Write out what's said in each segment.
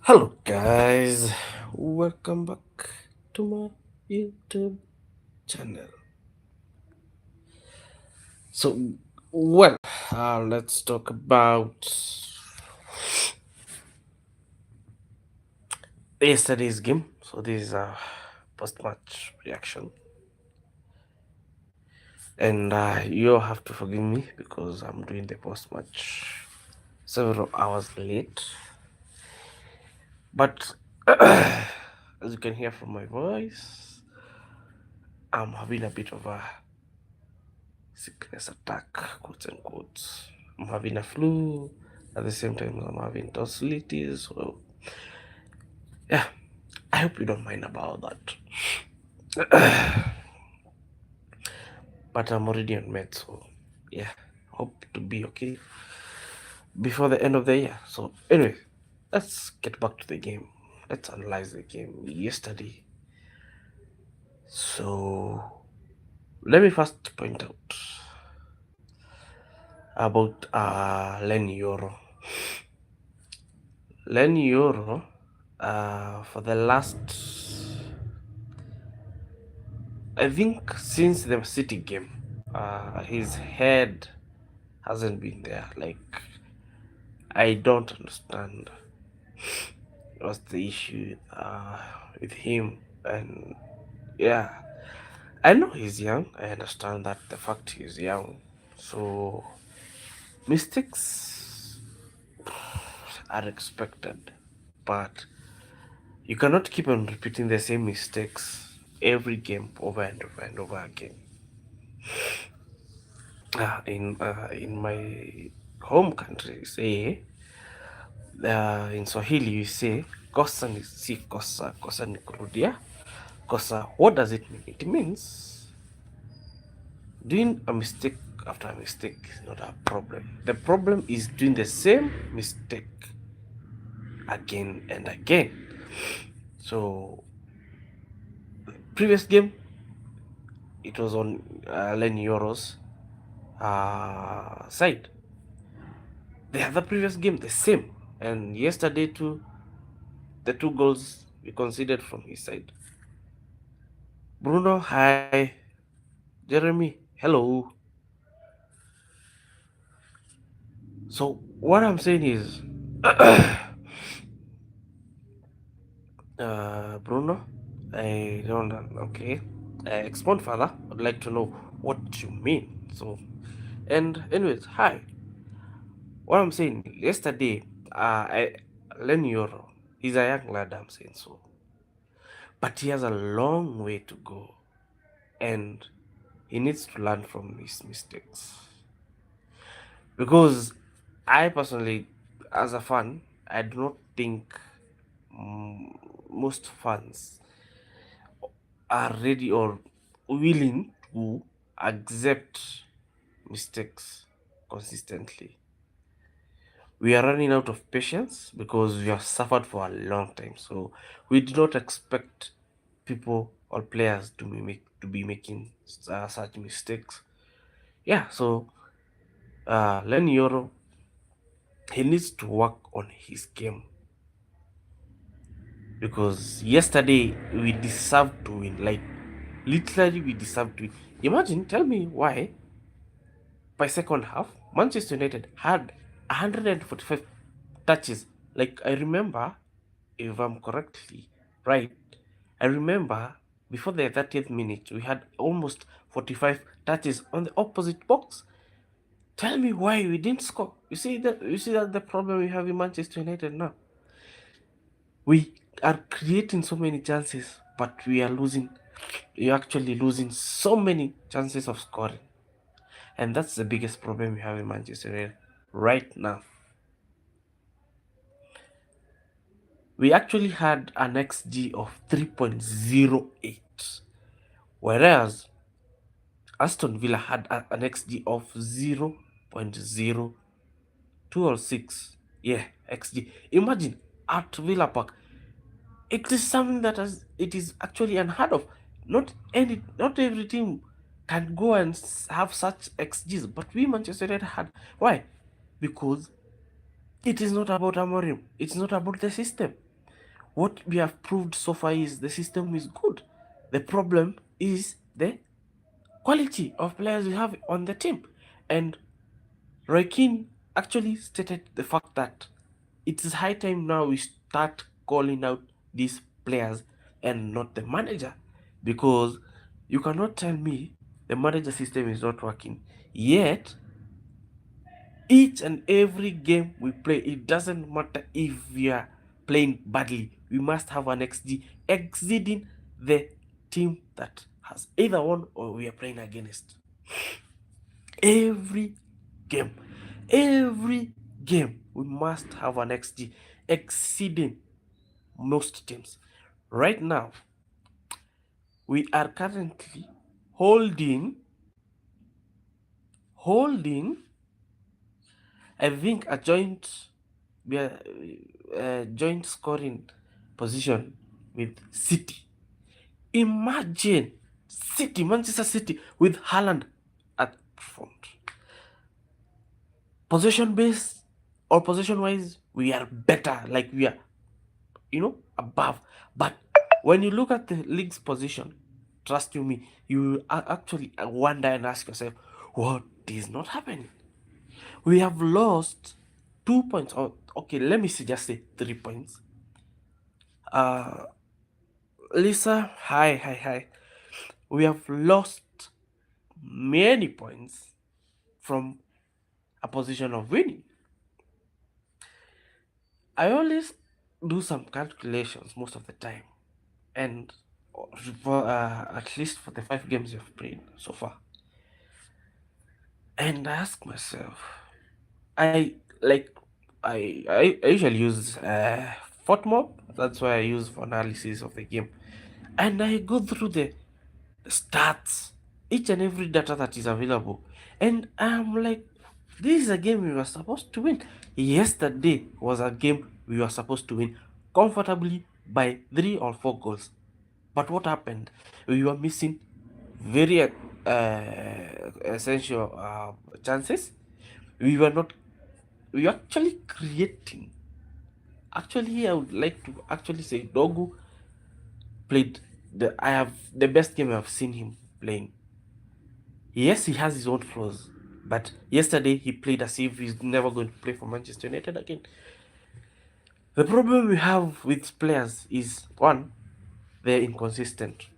Hello, guys. Welcome back to my YouTube channel. So, well, let's talk about yesterday's game. So, this is a post-match reaction, and you have to forgive me because I'm doing the post-match several hours late. But as you can hear from my voice, I'm having a bit of a sickness attack, quote unquote. I'm having a flu. At the same time, I'm having tonsillitis. So, yeah, I hope you don't mind about that. But I'm already on meds, so yeah, hope to be okay before the end of the year. So, anyway, let's get back to the game. Let's analyze the game yesterday. So, let me first point out about Len Euro. Len Euro, for the last, I think, since the City game, his head hasn't been there. Like, I don't understand what's the issue with him. And yeah, I know he's young. I understand that the fact he's young. So, mistakes are expected. But you cannot keep on repeating the same mistakes every game over and over and over again. In my home country, say in Swahili we say kosa ni si kosa, kosa ni kurudia kosa. What does it mean? It means doing a mistake after a mistake is not a problem. The problem is doing the same mistake again and again. So previous game it was on Len Yoro's side. The other previous game the same, and yesterday too, the two goals we considered from his side. Bruno, hi. Jeremy, hello. So what I'm saying is, Bruno, I don't. Okay, expound further. I'd like to know what you mean. So, and anyways, hi. What I'm saying yesterday, I Len Euro. He's a young lad. I'm saying so, but he has a long way to go, and he needs to learn from his mistakes. Because I personally, as a fan, I do not think most fans are ready or willing to accept mistakes consistently. We are running out of patience because we have suffered for a long time. So we do not expect people or players to be making such mistakes. Yeah, so Len Yoro, he needs to work on his game because yesterday we deserved to win. Like literally, we deserved to win. Imagine, tell me why by second half Manchester United had 145 touches. Like I remember, if I'm correctly right, I remember before the 30th minute we had almost 45 touches on the opposite box. Tell me why we didn't score. You see that the problem we have in Manchester United now. We are creating so many chances, but we are losing. You're actually losing so many chances of scoring, and that's the biggest problem we have in Manchester United right now. We actually had an XG of 3.08, whereas Aston Villa had an XG of 0.02 or 6. Yeah, XG. Imagine at Villa Park. It is something that it is actually unheard of. Not every team can go and have such XGs, but we Manchester United had. Why? Because it is not about Amorim. It's not about the system. What we have proved so far is the system is good. The problem is the quality of players we have on the team. And Roy Keane actually stated the fact that it is high time now we start calling out these players and not the manager, because you cannot tell me the manager system is not working. Yet, each and every game we play, it doesn't matter if we are playing badly, we must have an XG exceeding the team that has either won or we are playing against. Every game, every game, we must have an XG exceeding most teams. Right now, we are currently holding, I think, a joint scoring position with City. Imagine Manchester City with Haaland at front. Possession base or possession wise, we are better. Like we are, above. But when you look at the league's position, trust you me, you actually wonder and ask yourself, what is not happening? We have lost 2 points. Or okay, let me see, just say 3 points. Lisa, hi. We have lost many points from a position of winning. I always do some calculations most of the time, and for at least for the 5 games you've played so far, and I ask myself, I like I usually use FOTMOB. That's why I use for analysis of the game, and I go through the stats, each and every data that is available, and I'm like, this is a game we were supposed to win. Yesterday was a game we were supposed to win comfortably by 3 or 4 goals. But what happened? We were missing very essential chances. We were not. We were actually creating. Actually, I would like to actually say Dogu played the best game I've seen him playing. Yes, he has his own flaws, but yesterday he played as if he's never going to play for Manchester United again. The problem we have with players is, one, they're inconsistent.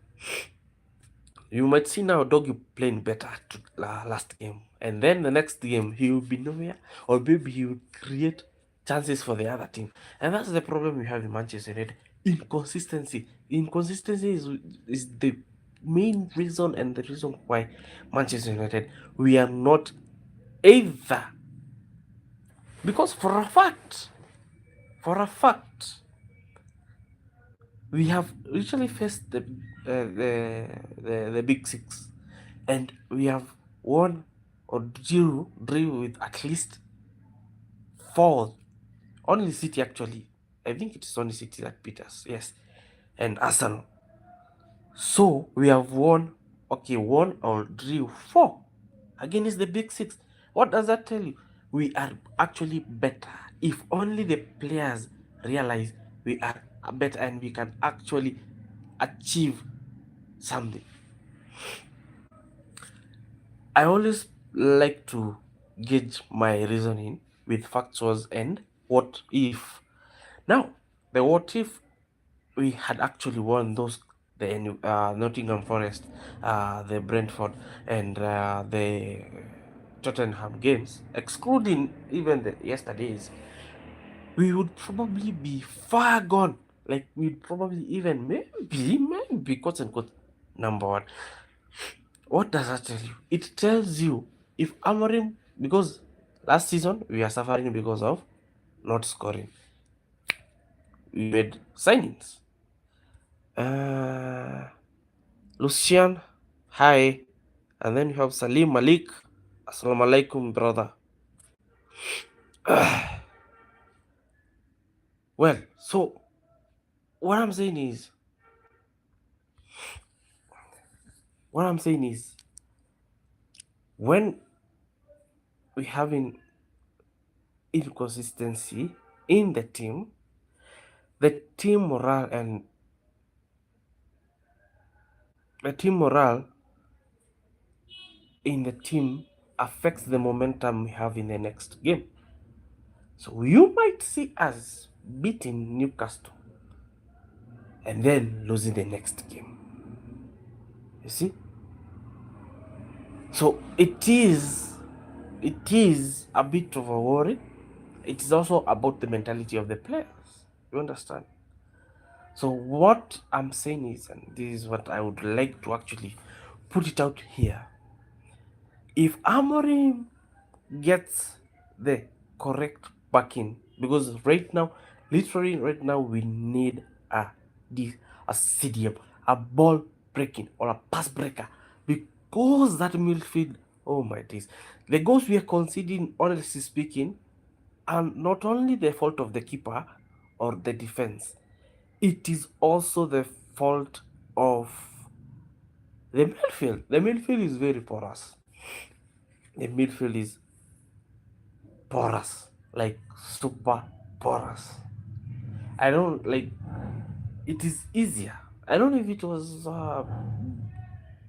You might see now Doggy playing better last game, and then the next game he will be nowhere, or maybe he will create chances for the other team, and that's the problem we have in Manchester United. Inconsistency. Inconsistency is the main reason and the reason why Manchester United, we are not either, because for a fact, we have literally faced the big six, and we have won or drew with at least 4. Only City, actually. I think it is only City that beat us. Yes, and Arsenal. So we have won. Okay, 1 or 3 or 4 against the big six. What does that tell you? We are actually better. If only the players realize we are better and we can actually achieve something. I always like to gauge my reasoning with factors and what if. Now, the what if we had actually won those, the Nottingham Forest, the Brentford, and the Tottenham games, excluding even the yesterday's, we would probably be far gone. Like we'd probably even maybe quote unquote number 1. What does that tell you? It tells you if Amorim, because last season we are suffering because of not scoring. We made signings. Lucian, hi. And then you have Salim Malik. Assalamu alaikum, brother. Well, so what I'm saying is, when we having inconsistency in the team, The team morale and the team morale in the team affects the momentum we have in the next game. So you might see us beating Newcastle and then losing the next game. You see? So it is a bit of a worry. It is also about the mentality of the players. You understand? So what I'm saying is, and this is what I would like to actually put it out here. If Amorim gets the correct backing, because right now, literally right now, we need a CDM, a ball breaking or a pass breaker, because that midfield, oh my days, the goals we are conceding, honestly speaking, are not only the fault of the keeper or the defense, it is also the fault of the midfield. The midfield is very porous. The midfield is porous, like super porous. I don't like. It is easier. I don't know if it was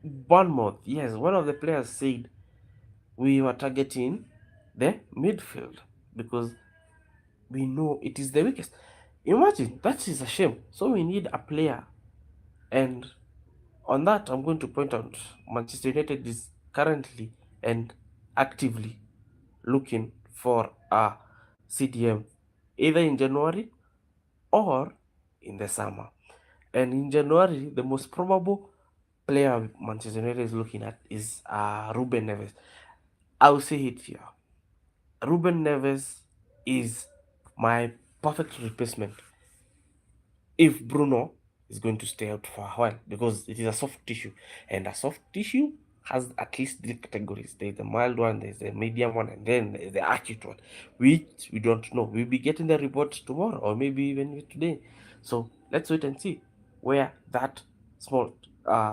Bournemouth. Yes, one of the players said we were targeting the midfield because we know it is the weakest. Imagine, that is a shame. So we need a player, and on that I'm going to point out Manchester United is currently and actively looking for a CDM either in January or in the summer. And in January, the most probable player Manchester United is looking at is Ruben Neves. I'll say it here. Ruben Neves is my perfect replacement if Bruno is going to stay out for a while, because it is a soft tissue, and a soft tissue has at least three categories. There's the mild one, there's the medium one, and then there's the acute one, which we don't know. We'll be getting the report tomorrow or maybe even today. So let's wait and see where that small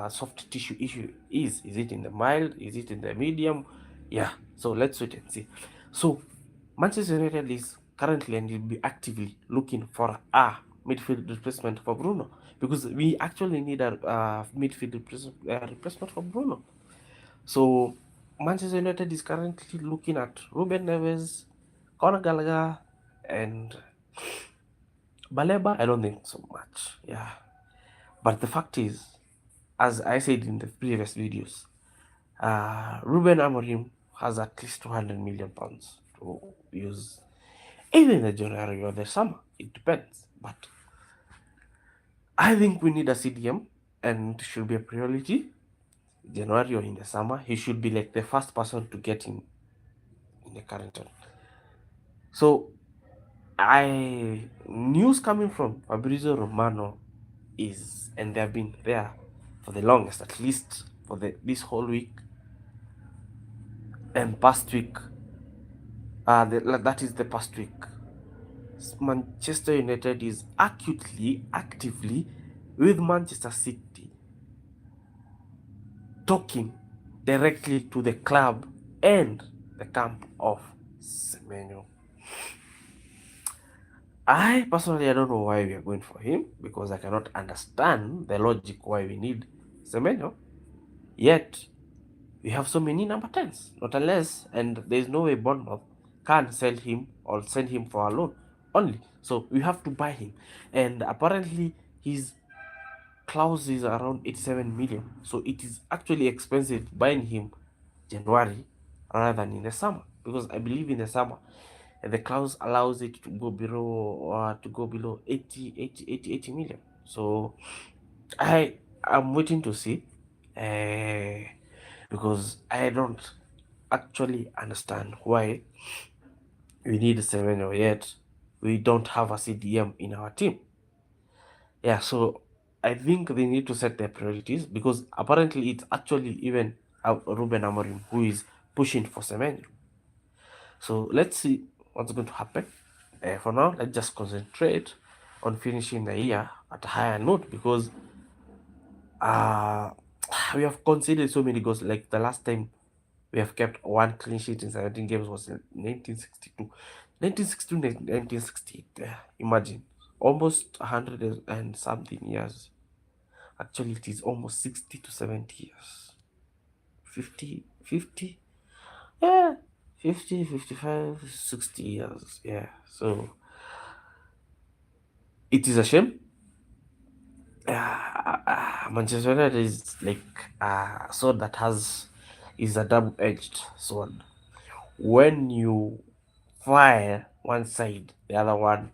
soft tissue issue is. Is it in the mild? Is it in the medium? Yeah, so let's wait and see. So Manchester United is currently and will be actively looking for a midfield replacement for Bruno, because we actually need a midfield replacement for Bruno. So Manchester United is currently looking at Ruben Neves, Conor Gallagher, and Baleba. I don't think so much. Yeah, but the fact is, as I said in the previous videos, Ruben Amorim has at least 200 million pounds to use, either in the January or the summer. It depends, but I think we need a CDM, and it should be a priority. January or in the summer, he should be like the first person to get in the current one. So, news coming from Fabrizio Romano is, and they have been there for the longest, at least for this whole week and past week. That is the past week. Manchester United is actively with Manchester City, talking directly to the club and the camp of Semenyo. I personally, I don't know why we are going for him, because I cannot understand the logic why we need Semenyo. Yet we have so many number 10s, not unless, and there is no way Bournemouth can sell him or send him for a loan only. So we have to buy him, and apparently his clause is around 87 million. So it is actually expensive buying him January rather than in the summer, because I believe in the summer the clause allows it to go below 80 million. So I am waiting to see, because I don't actually understand why we need Semenyo yet we don't have a CDM in our team. Yeah, so I think they need to set their priorities, because apparently it's actually even Ruben Amorim who is pushing for Semenyo. So let's see what's going to happen. For now, let's just concentrate on finishing the year at a higher note, because we have conceded so many goals. Like the last time we have kept one clean sheet in 17 games was in 1962. 1962, 1968. Imagine. almost 100 and something years. Actually, it is almost 60 to 70 years. 50, yeah, 50, 55, 60 years. Yeah. So it is a shame. Manchester United is like a sword that is a double-edged sword. When you fire one side, the other one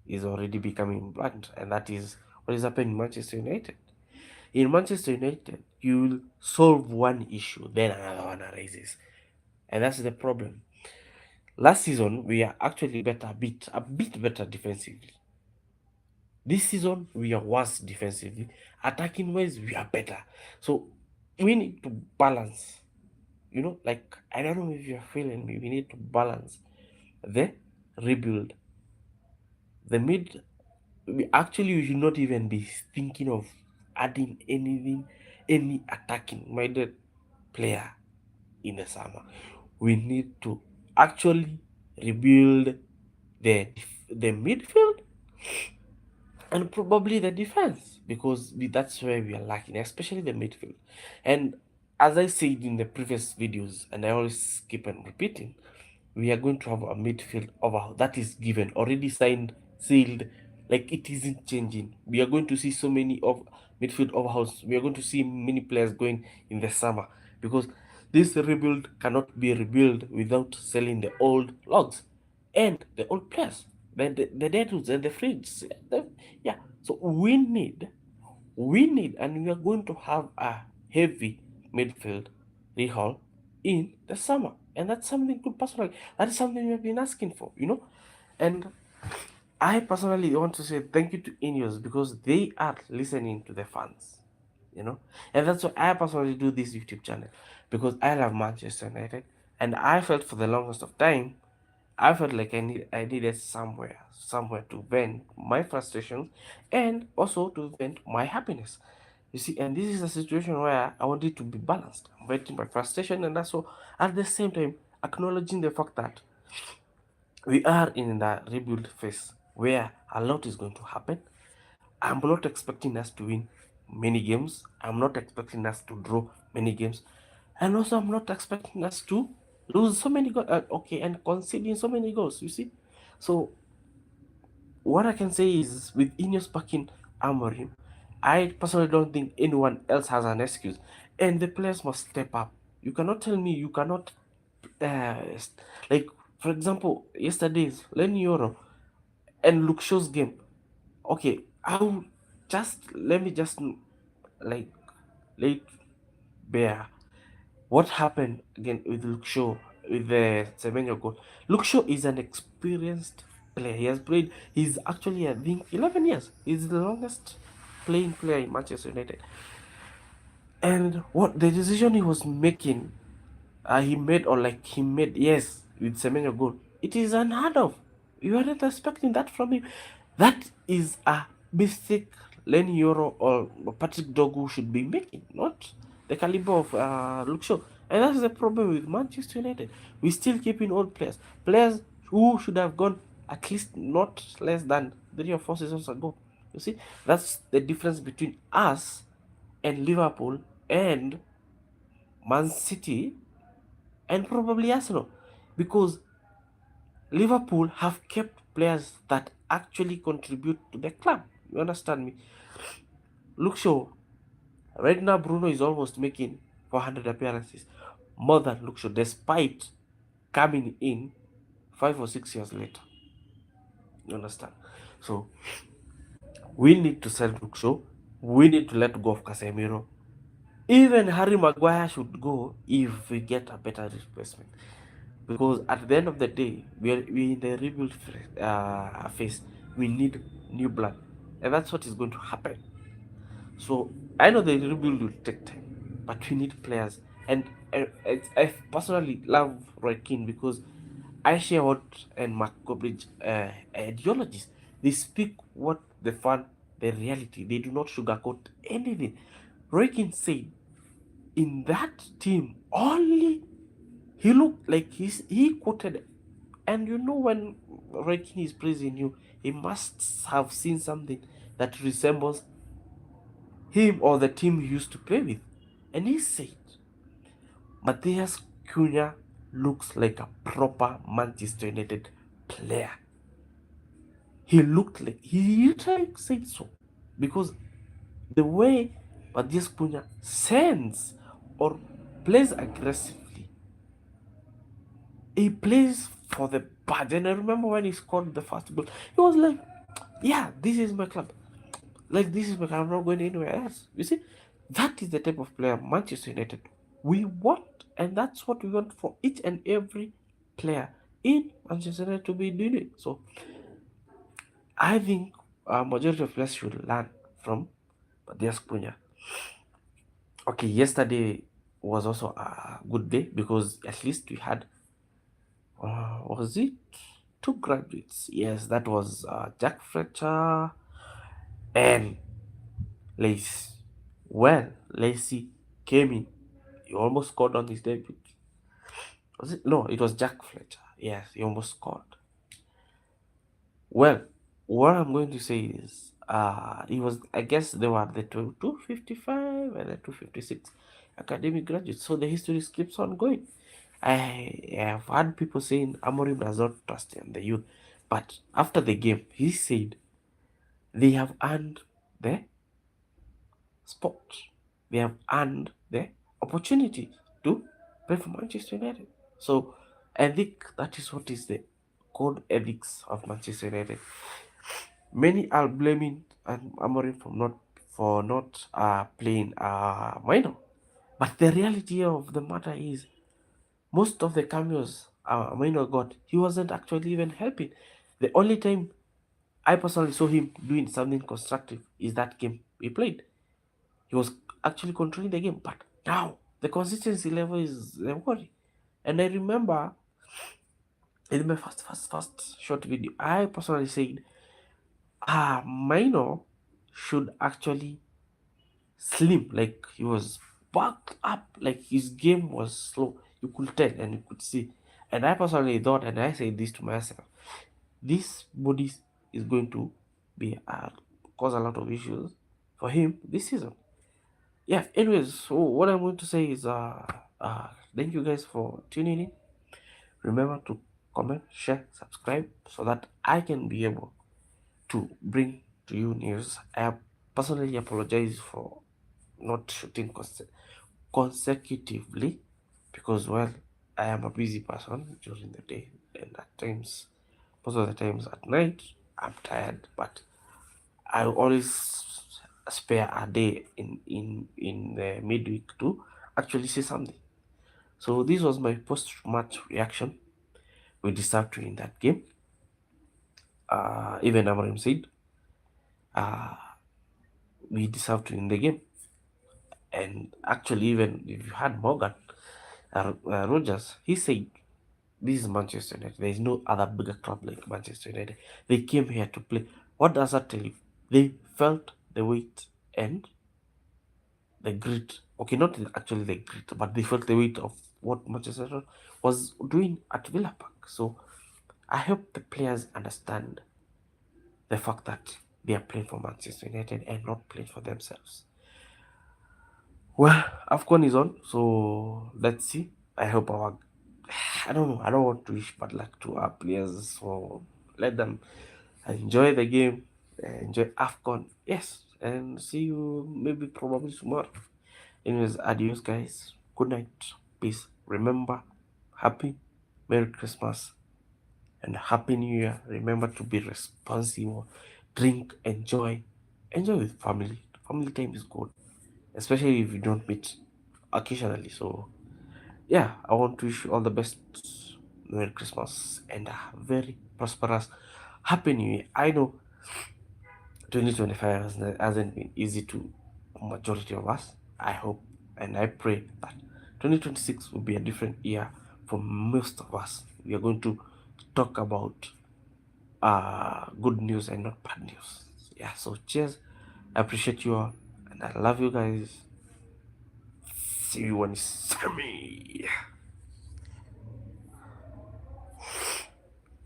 is already becoming blunt, and that is what is happening in Manchester United. In Manchester United, you'll solve one issue, then another one arises, and that's the problem. Last season, we are actually better, a bit better defensively. This season, we are worse defensively. Attacking wise, we are better. So we need to balance. Like, I don't know if you're feeling me. We need to balance the rebuild. The mid, we should not even be thinking of adding any attacking minded player in the summer. We need to actually rebuild the midfield and probably the defense, because that's where we are lacking, especially the midfield. And as I said in the previous videos, and I always keep on repeating, we are going to have a midfield overhaul that is given, already signed, sealed, like it isn't changing. We are going to see so many of midfield overhauls. We are going to see many players going in the summer, because this rebuild cannot be rebuilt without selling the old logs and the old players, the dead roots and the fridge. Yeah, so we need, and we are going to have a heavy midfield rehaul in the summer, and that's something good. Personally, that is something we have been asking for. And I personally want to say thank you to Ineos, because they are listening to the fans. And that's why I personally do this YouTube channel, because I love Manchester United, and I felt for the longest of time I felt like I needed somewhere to vent my frustrations, and also to vent my happiness. You see, and this is a situation where I wanted to be balanced. I'm venting my frustration, and also at the same time acknowledging the fact that we are in the rebuild phase where a lot is going to happen. I'm not expecting us to win many games. I'm not expecting us to draw many games. And also, I'm not expecting us to lose so many goals. Okay, and conceding so many goals, you see. So, what I can say is, with Ineos backing Amorim, I personally don't think anyone else has an excuse. And the players must step up. You cannot tell me you cannot, uh, like, for example, yesterday's Lenny Euro and Luke Shaw's game. Okay, let me just like late bear what happened again with Luke Shaw with the Semenyo goal. Luke Shaw is an experienced player. He has played. He's actually, I think, 11 years. He's the longest playing player in Manchester United. And what the decision he was making, he made, yes, with Semenyo goal. It is unheard of. You are not expecting that from him. That is a mistake Lenny Yoro or Patrick Dogu should be making, not the caliber of Luke Shaw. And that's the problem with Manchester United. We still keep in old players who should have gone at least not less than 3 or 4 seasons ago. You see, that's the difference between us and Liverpool and Man City and probably Arsenal, because Liverpool have kept players that actually contribute to the club. You understand me? Look, Shaw. Right now, Bruno is almost making 400 appearances, more than Luke Shaw, despite coming in 5 or 6 years later. You understand? So we need to sell Luke Shaw. We need to let go of Casemiro. Even Harry Maguire should go if we get a better replacement. Because at the end of the day, we in the rebuild phase. We need new blood, and that's what is going to happen. So I know the rebuild will take time, but we need players. And I personally love Roy Keane, because I share what and Mark Goldbridge ideologies. They speak what the fan, the reality. They do not sugarcoat anything. Roy Keane said in that team only he looked like he quoted And you know, when Roy Keane is praising you, he must have seen something that resembles him or the team he used to play with. And he said, Matthias Cunha looks like a proper Manchester United player. He looked like, he literally said so. Because the way Matthias Cunha sends or plays aggressively, he plays for the badge. And I remember when he scored the first goal, he was like, yeah, this is my club. Like, this is my club. I'm not going anywhere else. You see, that is the type of player Manchester United we want. And that's what we want for each and every player in Manchester United to be doing it. So I think majority of players should learn from Matthias Cunha. Okay, yesterday was also a good day because at least we had, was it two graduates? Yes, that was Jack Fletcher and Lacey. Well, Lacey came in. He almost scored on his debut. Was it? No, it was Jack Fletcher. Yes, he almost scored. Well, what I'm going to say is, he was. I guess they were the 255 and the 256 academic graduates. So the history keeps on going. I have heard people saying Amorim does not trust in the youth, but after the game, he said they have earned the spot. They have earned the opportunity to play for Manchester United. So I think that is what is the code ethics of Manchester United. Many are blaming Amorim for not playing minor, but the reality of the matter is most of the cameos Minor got, he wasn't actually even helping. The only time I personally saw him doing something constructive is that game he played. He was actually controlling the game, but now the consistency level is the worry. And I remember in my first short video, I personally said, Minor should actually slim, like he was backed up, like his game was slow. You could tell and you could see. And I personally thought, and I said this to myself, this body is going to be cause a lot of issues for him this season. Yeah. Anyways, so what I'm going to say is, thank you guys for tuning in. Remember to comment, share, subscribe, so that I can be able to bring to you news. I personally apologize for not shooting consecutively because, well, I am a busy person during the day, and at times, most of the times at night, I'm tired, but I always spare a day in the midweek to actually say something. So this was my post-match reaction. We deserved to win that game. Even Amarim said, uh, we deserved to win the game. And actually, even if you had Morgan Rogers, he said, this is Manchester United. There is no other bigger club like Manchester United. They came here to play. What does that tell you? They felt the weight and the grit. Okay, not actually the grit, but they felt the weight of what Manchester United was doing at Villa Park. So I hope the players understand the fact that they are playing for Manchester United and not playing for themselves. Well, AFCON is on, so let's see. I hope our, I don't know, I don't want to wish bad luck to our players, so let them enjoy the game, enjoy AFCON. Yes, and see you maybe probably tomorrow. Anyways, adios, guys. Good night. Peace. Remember, happy Merry Christmas and Happy New Year. Remember to be responsible. Drink, enjoy with family. Family time is good, especially if you don't meet occasionally. So yeah, I want to wish you all the best. Merry Christmas and a very prosperous Happy New Year. I know 2025 hasn't been easy to majority of us. I hope and I pray that 2026 will be a different year for most of us. We are going to talk about good news and not bad news. Yeah, so cheers. I appreciate you all and I love you guys. See you on Sammy.